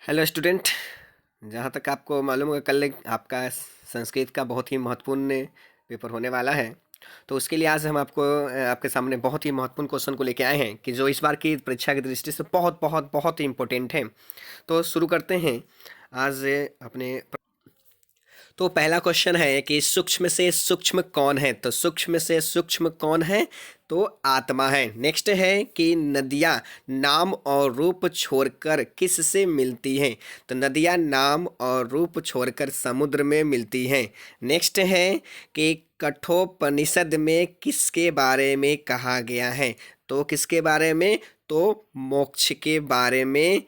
Hello student. जहाँ तक आपको मालूम होगा कल आपका संस्कृत का बहुत ही महत्वपूर्ण पेपर होने वाला है। तो उसके लिए आज हम आपको आपके सामने बहुत ही महत्वपूर्ण क्वेश्चन को लेके आए हैं कि जो इस बार की परीक्षा की दृष्टि से बहुत बहुत बहुत ही इम्पोर्टेंट है। तो शुरू करते हैं आज अपने। तो पहला क्वेश्चन है कि सूक्ष्म से सूक्ष्म कौन है। तो सूक्ष्म से सूक्ष्म कौन है? तो आत्मा है। नेक्स्ट है कि नदियाँ नाम और रूप छोड़कर किससे मिलती हैं? तो नदियाँ नाम और रूप छोड़कर समुद्र में मिलती हैं। नेक्स्ट है कि कठोपनिषद में किसके बारे में कहा गया है? तो किसके बारे में? तो मोक्ष के बारे में।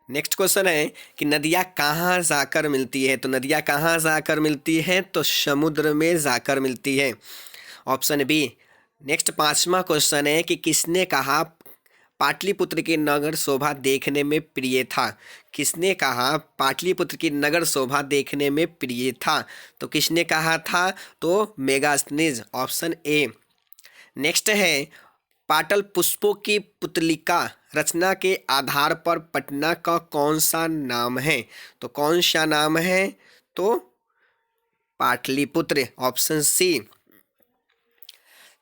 नेक्स्ट क्वेश्चन है कि नदियाँ कहाँ जाकर मिलती है? तो नदियाँ कहाँ जाकर मिलती हैं? तो समुद्र में जाकर मिलती है। Option B. नेक्स्ट पांचवा क्वेश्चन है कि किसने कहा पाटलिपुत्र की नगर शोभा देखने में प्रिय था? किसने कहा पाटलिपुत्र की नगर शोभा देखने में प्रिय था? तो किसने कहा था? तो मेगास्थनीज, ऑप्शन ए। नेक्स्ट है पाटल पुष्पों की पुतलिका रचना के आधार पर पटना का कौन सा नाम है? तो कौन सा नाम है? तो पाटलिपुत्र, ऑप्शन सी।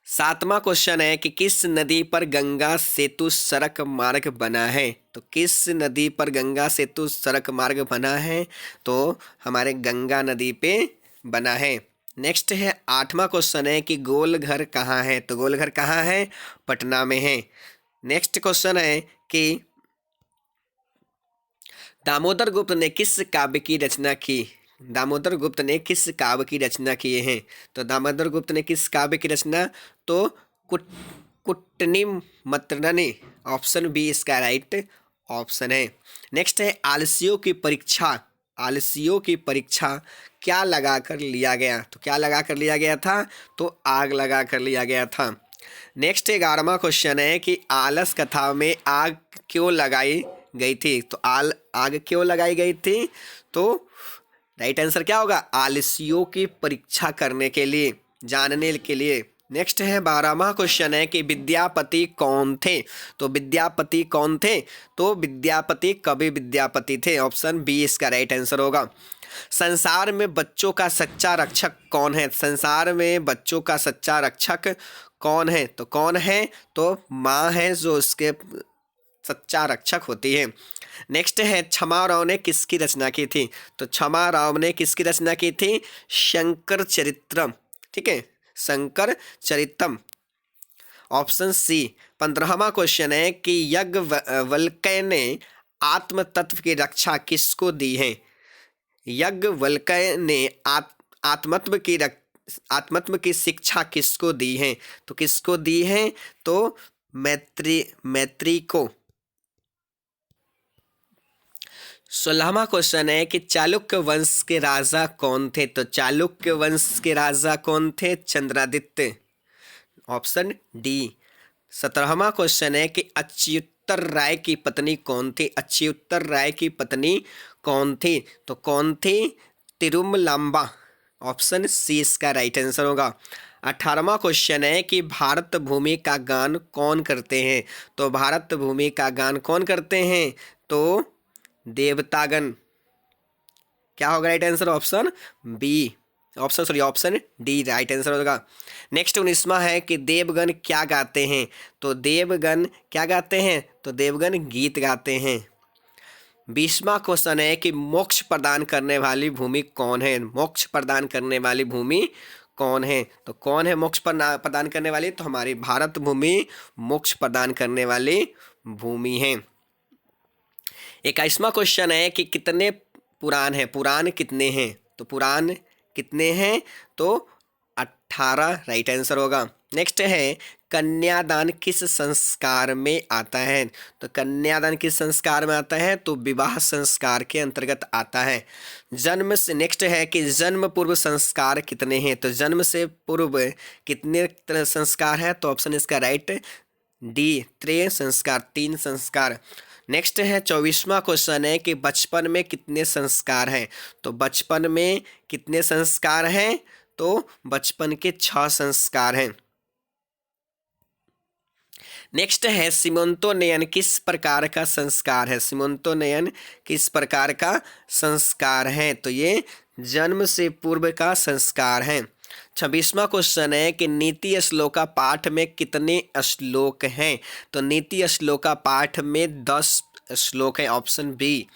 सातवां क्वेश्चन है कि किस नदी पर गंगा सेतु सड़क मार्ग बना है? तो किस नदी पर गंगा सेतु सड़क मार्ग बना है? तो हमारे गंगा नदी पे बना है। नेक्स्ट है आठवां क्वेश्चन है कि गोल घर कहाँ है? तो गोल घर कहाँ है? पटना में है। नेक्स्ट क्वेश्चन है कि दामोदर गुप्त ने किस काव्य की रचना की? दामोदर गुप्त ने किस काव्य की रचना किए हैं? तो दामोदर गुप्त ने किस काव्य की रचना? तो कुट कुट्टनिम मत्रनी, ऑप्शन बी इसका राइट ऑप्शन है। नेक्स्ट है आलसियों की परीक्षा। आलसियों की परीक्षा क्या लगा कर लिया गया? तो क्या लगा कर लिया गया था? तो आग लगा कर लिया गया था। नेक्स्ट 11वां क्वेश्चन है कि आलस कथा में आग क्यों लगाई गई थी? तो आग क्यों लगाई गई थी? तो राइट आंसर क्या होगा? आलसियों की परीक्षा करने के लिए, जानने के लिए। नेक्स्ट है 12वां क्वेश्चन है कि विद्यापति कौन थे? तो विद्यापति कौन थे? तो विद्यापति कवि विद्यापति थे, ऑप्शन बी इसका राइट आंसर होगा। संसार में बच्चों का सच्चा रक्षक कौन है? संसार में बच्चों का सच्चा रक्षक कौन है? तो कौन है? तो माँ है जो उसके सच्चा रक्षक होती है। नेक्स्ट है क्षमा राव ने किसकी रचना की थी? तो क्षमा राव ने किसकी रचना की थी? शंकर चरित्रम, ठीक है, शंकर चरितम, ऑप्शन सी। 15वां क्वेश्चन है कि याज्ञवल्क्य ने आत्म तत्व की रक्षा किसको दी है? याज्ञवल्क्य ने आत्मत्व की आत्मत्व की शिक्षा किसको दी है? तो किसको दी है? तो मैत्री को। 16वां क्वेश्चन है कि चालुक्य वंश के राजा कौन थे? तो चालुक्य वंश के राजा कौन थे? Chandraditya, option D. 17वां क्वेश्चन है कि अच्युतर राय की पत्नी कौन थी? अच्युतर राय की पत्नी कौन थी? तो कौन थी? तिरुमलांबा, ऑप्शन सी इसका राइट आंसर होगा। 18वां क्वेश्चन है कि भारत भूमि का गान कौन करते हैं? तो भारत भूमि का गान कौन करते हैं? तो देवतागण। क्या होगा right answer? Option B, option D right answer होगा। नेक्स्ट 19वां है कि देवगण क्या गाते हैं? तो देवगण क्या गाते हैं? तो देवगण गीत गाते हैं। 20वां क्वेश्चन है कि मोक्ष प्रदान करने वाली भूमि कौन है? मोक्ष प्रदान करने वाली भूमि कौन है? तो कौन है मोक्ष प्रदान करने वाली? तो हमारी भारत भूमि मोक्ष प्रदान करने वाली भूमि है। 21वां क्वेश्चन है कि कितने पुराण हैं? पुराण कितने हैं? तो पुराण कितने हैं? तो 18 राइट आंसर होगा। नेक्स्ट है कन्यादान किस संस्कार में आता है? तो कन्यादान किस संस्कार में आता है? तो विवाह संस्कार के अंतर्गत आता है। जन्म से नेक्स्ट है कि जन्म पूर्व संस्कार कितने हैं? तो जन्म से पूर्व कितने संस्कार है? तो ऑप्शन इसका राइट डी, त्रय संस्कार, 3 संस्कार। नेक्स्ट है 24वां क्वेश्चन है कि बचपन में कितने संस्कार हैं? तो बचपन में कितने संस्कार हैं? तो बचपन के 6 संस्कार हैं। नेक्स्ट है सीमंतोन्नयन किस प्रकार का संस्कार है? सीमंतोन्नयन किस प्रकार का संस्कार है? तो ये जन्म से पूर्व का संस्कार है। 26वां क्वेश्चन है कि नीति श्लोका पाठ में कितने श्लोक हैं? तो नीति श्लोका पाठ में 10 श्लोक है, ऑप्शन बी।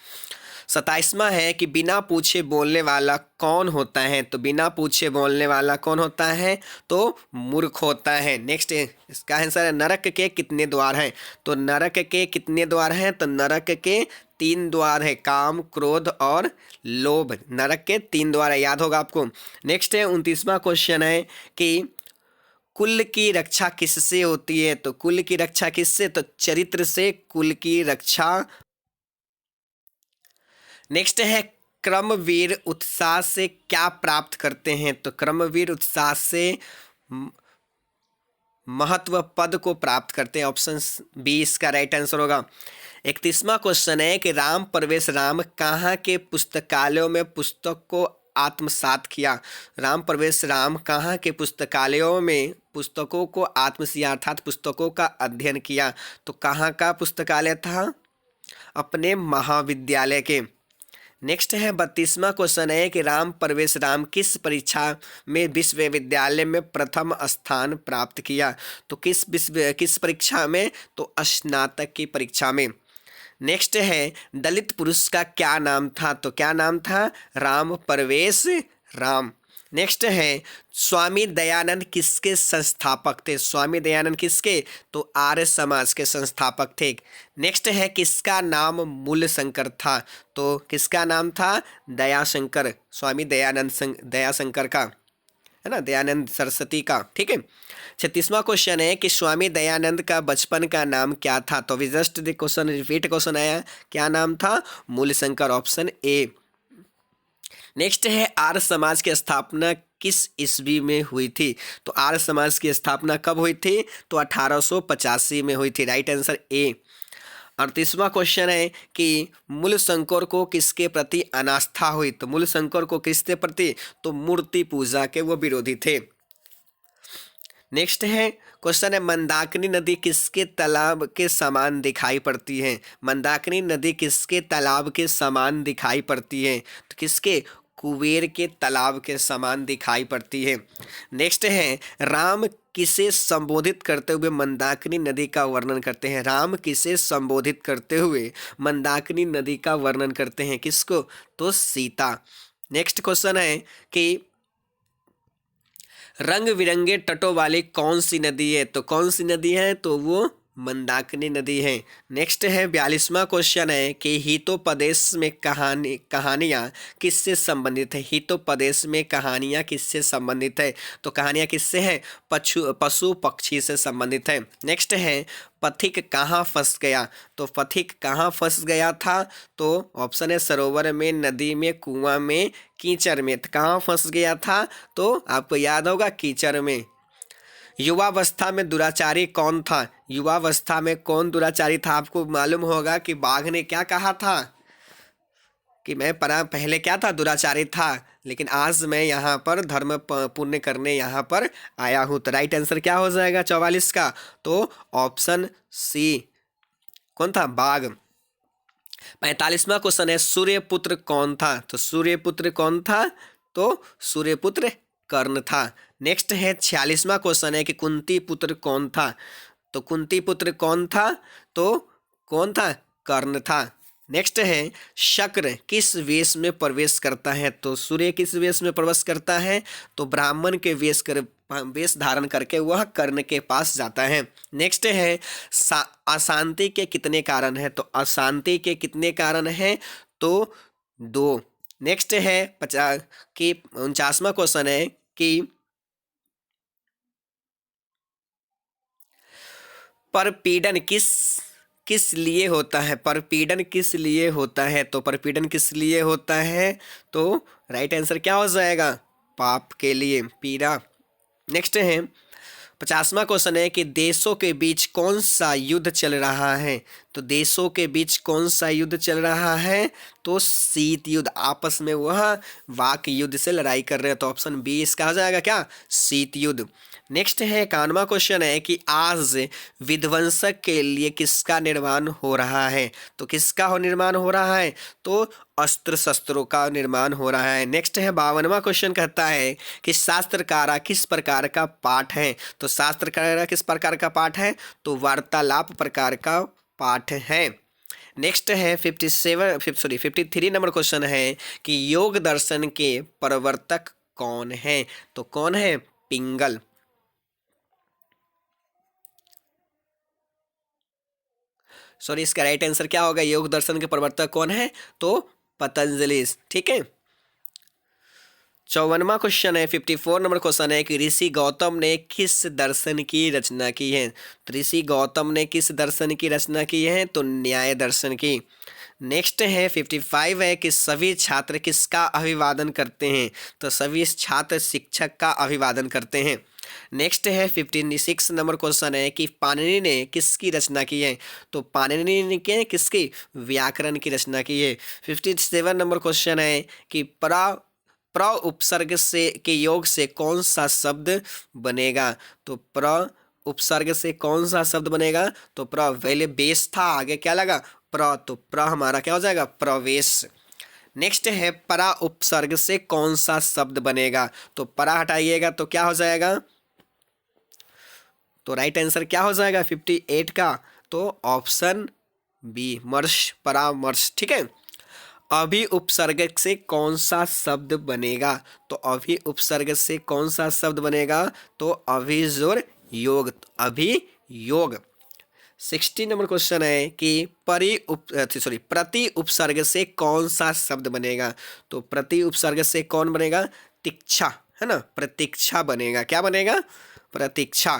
27वां है कि बिना पूछे बोलने वाला कौन होता है? तो बिना पूछे बोलने वाला कौन होता है? तो मूर्ख होता है। नेक्स्ट इसका आंसर है नरक के कितने द्वार हैं? तो नरक के कितने द्वार हैं? तो नरक के 3 द्वार है, काम, क्रोध और लोभ। नरक के 3 द्वार है, याद होगा आपको। नेक्स्ट है 29वां क्वेश्चन है कि कुल की रक्षा किससे होती है? तो कुल की रक्षा किससे? तो चरित्र से कुल की रक्षा। नेक्स्ट है क्रमवीर उत्साह से क्या प्राप्त करते हैं? तो क्रमवीर उत्साह से महत्व पद को प्राप्त करते हैं, ऑप्शन बी इसका राइट आंसर होगा। 31वां क्वेश्चन है कि राम प्रवेश राम कहाँ के पुस्तकालयों में पुस्तक को आत्मसात किया? राम प्रवेश राम कहाँ के पुस्तकालयों में पुस्तकों को आत्मसिया अर्थात पुस्तकों का अध्ययन किया? तो कहाँ का पुस्तकालय था? अपने महाविद्यालय के। नेक्स्ट है 32वां क्वेश्चन है कि राम प्रवेश राम किस परीक्षा में विश्वविद्यालय में प्रथम स्थान प्राप्त किया? तो किस परीक्षा में? तो स्नातक की परीक्षा में। नेक्स्ट है दलित पुरुष का क्या नाम था? तो क्या नाम था? राम प्रवेश राम। नेक्स्ट है स्वामी दयानंद किसके संस्थापक थे? स्वामी दयानंद किसके? तो आर्य समाज के संस्थापक थे। नेक्स्ट है किसका नाम मूल शंकर था? तो किसका नाम था? दयाशंकर, स्वामी दयानंद दयाशंकर का, है ना, दयानंद सरस्वती का। ठीक है। 36वां क्वेश्चन है कि स्वामी दयानंद का बचपन का नाम क्या था? तो अभी just the question repeat question आया, क्या नाम था? Mulshankar, option A. नेक्स्ट है आर्य समाज की स्थापना किस ईस्वी में हुई थी? तो आर्य समाज की स्थापना कब हुई थी? तो 1885 में हुई थी, राइट आंसर ए। 38वां क्वेश्चन है कि मूलशंकर को किसके प्रति अनास्था हुई? तो मूलशंकर को किसके प्रति? तो मूर्ति पूजा के वो विरोधी थे। नेक्स्ट है क्वेश्चन है मंदाकिनी नदी किसके तालाब के समान दिखाई पड़ती है? मंदाकिनी नदी किसके तालाब के समान दिखाई पड़ती है? तो किसके? कुबेर के तालाब के समान दिखाई पड़ती है। नेक्स्ट है राम किसे संबोधित करते हुए मंदाकिनी नदी का वर्णन करते हैं? राम किसे संबोधित करते हुए मंदाकिनी नदी का वर्णन करते हैं? किसको? तो सीता। नेक्स्ट क्वेश्चन है कि रंग बिरंगे तटों वाली कौन सी नदी है? तो कौन सी नदी है? तो वो मंदाकिनी नदी है। नेक्स्ट है 42वां क्वेश्चन है कि हितोपदेश में कहानियाँ किससे संबंधित है? हितोपदेश में कहानियाँ किससे संबंधित है? तो कहानियाँ किससे हैं? पशु पक्षी से संबंधित है। नेक्स्ट है पथिक कहाँ फंस गया? तो पथिक कहाँ फंस गया था? तो ऑप्शन है सरोवर में, नदी में, कुआं में, कीचड़ में। तो कहाँ फंस गया था? तो आपको याद होगा कीचड़ में। युवावस्था में दुराचारी कौन था? युवावस्था में कौन दुराचारी था? आपको मालूम होगा कि बाघ ने क्या कहा था कि मैं पहले क्या था? दुराचारी था, लेकिन आज मैं यहाँ पर धर्म पुण्य करने यहाँ पर आया हूँ। तो राइट आंसर क्या हो जाएगा 44 का? तो ऑप्शन सी कौन था? बाघ। 45वां क्वेश्चन है सूर्यपुत्र कौन था? तो सूर्यपुत्र कौन था? तो सूर्यपुत्र कर्ण था। नेक्स्ट है 46वां क्वेश्चन है कि कुंती पुत्र कौन था? तो कुंती पुत्र कौन था? तो कौन था? कर्ण था। नेक्स्ट है शक्र किस वेश में प्रवेश करता है? तो सूर्य किस वेश में प्रवेश करता है? तो ब्राह्मण के वेश धारण करके वह कर्ण के पास जाता है। नेक्स्ट है अशांति के कितने कारण हैं? तो अशांति के कितने कारण हैं? तो 2। नेक्स्ट है 49वां क्वेश्चन है कि परपीड़न किस लिए होता है? परपीड़न किस लिए होता है? तो परपीड़न किस लिए होता है? तो राइट आंसर क्या हो जाएगा? पाप के लिए, पीड़ा। नेक्स्ट है 50वां क्वेश्चन है कि देशों के बीच कौन सा युद्ध चल रहा है। तो देशों के बीच कौन सा युद्ध चल रहा है, तो शीत युद्ध, आपस में वह वाक युद्ध से लड़ाई कर रहे हैं। तो ऑप्शन बी इसका हो जाएगा क्या, शीत युद्ध। नेक्स्ट है 51वां क्वेश्चन है कि आज विध्वंसक के लिए किसका निर्माण हो रहा है। तो किसका निर्माण हो रहा है, तो अस्त्र शस्त्रों का निर्माण हो रहा है। नेक्स्ट है 52वां क्वेश्चन, कहता है कि शास्त्रकारा किस प्रकार का पाठ है। तो शास्त्रकारा किस प्रकार का पाठ है, तो वार्तालाप प्रकार का पाठ है। नेक्स्ट है 53 नंबर क्वेश्चन है कि योग दर्शन के प्रवर्तक कौन है। तो कौन है, पिंगल। सॉरी, इसका राइट आंसर क्या होगा, योग दर्शन के प्रवर्तक कौन है, तो पतंजलि। ठीक है। 54वां क्वेश्चन है 54 नंबर क्वेश्चन है कि ऋषि गौतम ने किस दर्शन की रचना की है। तो ऋषि गौतम ने किस दर्शन की रचना की है, तो न्याय दर्शन की। नेक्स्ट है 55 है कि सभी छात्र किसका अभिवादन करते हैं। तो सभी छात्र शिक्षक का अभिवादन करते हैं। नेक्स्ट है 56 नंबर क्वेश्चन है कि पाणिनि ने किसकी रचना की है। तो पाणिनि ने किसकी, व्याकरण की रचना की है। 57 नंबर क्वेश्चन है कि प्र उपसर्ग से के योग से कौन सा शब्द बनेगा। तो प्र उपसर्ग से कौन सा शब्द बनेगा, तो पहले बेस था, आगे क्या लगा, प्र, तो प्र हमारा क्या हो जाएगा, प्रवेश। नेक्स्ट है परा उपसर्ग से कौन सा शब्द बनेगा। तो परा हटाइएगा तो क्या हो जाएगा, तो राइट आंसर क्या हो जाएगा 58 का, तो ऑप्शन बी, मर्श, परामर्श। ठीक है। अभी उपसर्ग से कौन सा शब्द बनेगा। तो अभी उपसर्ग से कौन सा शब्द बनेगा, तो अभिजोर योग, अभी योग। 60 नंबर क्वेश्चन है कि प्रति उपसर्ग से कौन सा शब्द बनेगा। तो प्रति उपसर्ग से कौन बनेगा, तीक्षा, है ना, प्रतीक्षा बनेगा। क्या बनेगा, प्रतीक्षा।